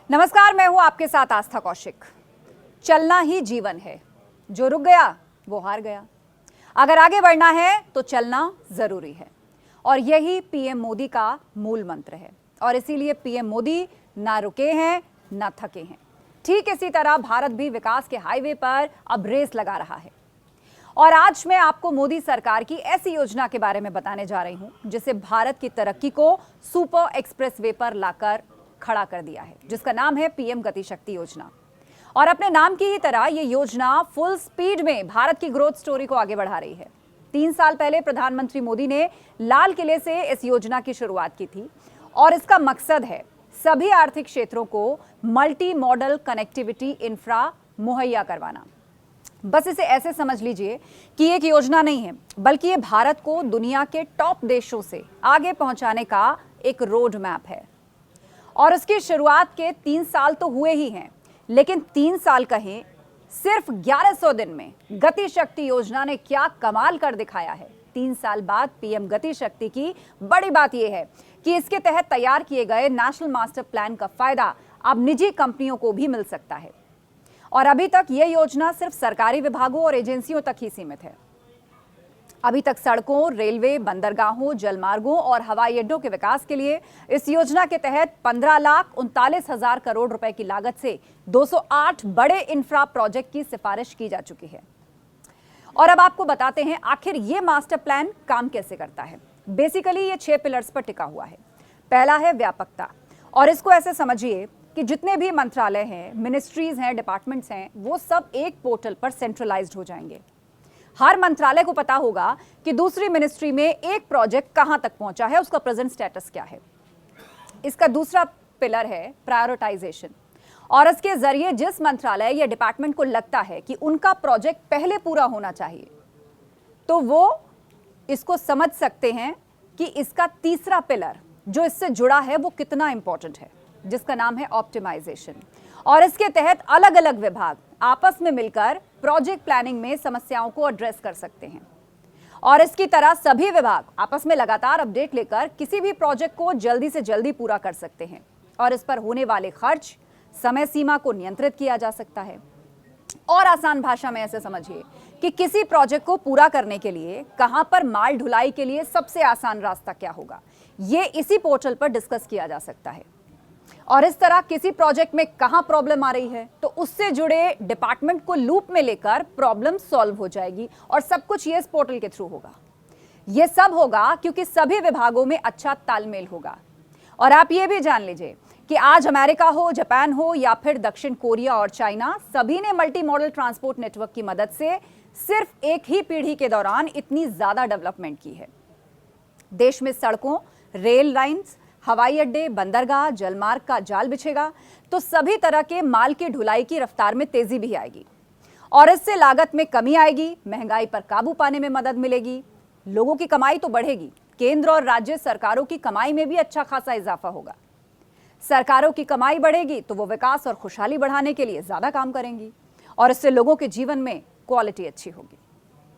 नमस्कार, मैं हूं आपके साथ आस्था कौशिक। चलना ही जीवन है, जो रुक गया वो हार गया। अगर आगे बढ़ना है तो चलना जरूरी है और यही पीएम मोदी का मूल मंत्र है। और इसीलिए पीएम मोदी ना रुके हैं ना थके हैं। ठीक इसी तरह भारत भी विकास के हाईवे पर अब रेस लगा रहा है। और आज मैं आपको मोदी सरकार की ऐसी योजना के बारे में बताने जा रही हूं जिसे भारत की तरक्की को सुपर एक्सप्रेस वे पर लाकर खड़ा कर दिया है, जिसका नाम है पीएम गति शक्ति योजना। और अपने नाम की ही तरह यह योजना फुल स्पीड में भारत की ग्रोथ स्टोरी को आगे बढ़ा रही है। 3 साल पहले प्रधानमंत्री मोदी ने लाल किले से इस योजना की शुरुआत की थी और इसका मकसद है सभी आर्थिक क्षेत्रों को मल्टी मॉडल कनेक्टिविटी इंफ्रा मुहैया करवाना। बस इसे ऐसे समझ लीजिए कि एक योजना नहीं है, बल्कि ये भारत को दुनिया के टॉप देशों से आगे पहुंचाने का एक रोड मैप है। और उसकी शुरुआत के 3 साल तो हुए ही हैं, लेकिन 3 साल कहें, सिर्फ 1100 दिन में गति शक्ति योजना ने क्या कमाल कर दिखाया है। 3 साल बाद पीएम गति शक्ति की बड़ी बात यह है कि इसके तहत तैयार किए गए नेशनल मास्टर प्लान का फायदा अब निजी कंपनियों को भी मिल सकता है। और अभी तक यह योजना सिर्फ सरकारी विभागों और एजेंसियों तक ही सीमित है। अभी तक सड़कों, रेलवे, बंदरगाहों, जलमार्गों और हवाई अड्डों के विकास के लिए इस योजना के तहत 15,39,000 करोड़ रुपए की लागत से 208 बड़े इंफ्रा प्रोजेक्ट की सिफारिश की जा चुकी है। और अब आपको बताते हैं आखिर ये मास्टर प्लान काम कैसे करता है। बेसिकली ये 6 पिलर्स पर टिका हुआ है। पहला है व्यापकता, और इसको ऐसे समझिए कि जितने भी मंत्रालय हैं, मिनिस्ट्रीज हैं, डिपार्टमेंट्स हैं, वो सब एक पोर्टल पर सेंट्रलाइज्ड हो जाएंगे। हर मंत्रालय को पता होगा कि दूसरी मिनिस्ट्री में एक प्रोजेक्ट कहां तक पहुंचा है, उसका प्रेजेंट स्टेटस क्या है। इसका दूसरा पिलर है प्रायोरिटाइजेशन, और इसके जरिए जिस मंत्रालय या डिपार्टमेंट को लगता है कि उनका प्रोजेक्ट पहले पूरा होना चाहिए, तो वो इसको समझ सकते हैं कि इसका तीसरा पिलर जो इससे जुड़ा है वो कितना इंपॉर्टेंट है, जिसका नाम है ऑप्टिमाइजेशन। और इसके तहत अलग अलग विभाग आपस में मिलकर प्रोजेक्ट प्लानिंग में समस्याओं को एड्रेस कर सकते हैं। और इसकी तरह सभी विभाग आपस में लगातार अपडेट लेकर किसी भी प्रोजेक्ट को जल्दी से जल्दी पूरा कर सकते हैं। और इस पर होने वाले खर्च, समय सीमा को नियंत्रित किया जा सकता है। और आसान भाषा में ऐसे समझिए कि किसी प्रोजेक्ट को पूरा करने के लिए कहां पर माल ढुलाई के लिए सबसे आसान रास्ता क्या होगा, ये इसी पोर्टल पर डिस्कस किया जा सकता है। और इस तरह किसी प्रोजेक्ट में कहां प्रॉब्लम आ रही है तो उससे जुड़े डिपार्टमेंट को लूप में लेकर प्रॉब्लम सॉल्व हो जाएगी। और सब कुछ ये इस पोर्टल के थ्रू होगा। ये सब होगा क्योंकि सभी विभागों में अच्छा तालमेल होगा। और आप ये भी जान लीजिए कि आज अमेरिका हो, जापान हो या फिर दक्षिण कोरिया और चाइना, सभी ने मल्टी मॉडल ट्रांसपोर्ट नेटवर्क की मदद से सिर्फ एक ही पीढ़ी के दौरान इतनी ज्यादा डेवलपमेंट की है। देश में सड़कों, रेल लाइंस, हवाई अड्डे, बंदरगाह, जलमार्ग का जाल बिछेगा तो सभी तरह के माल की ढुलाई की रफ्तार में तेजी भी आएगी। और इससे लागत में कमी आएगी, महंगाई पर काबू पाने में मदद मिलेगी, लोगों की कमाई तो बढ़ेगी, केंद्र और राज्य सरकारों की कमाई में भी अच्छा खासा इजाफा होगा। सरकारों की कमाई बढ़ेगी तो वो विकास और खुशहाली बढ़ाने के लिए ज्यादा काम करेंगी और इससे लोगों के जीवन में क्वालिटी अच्छी होगी।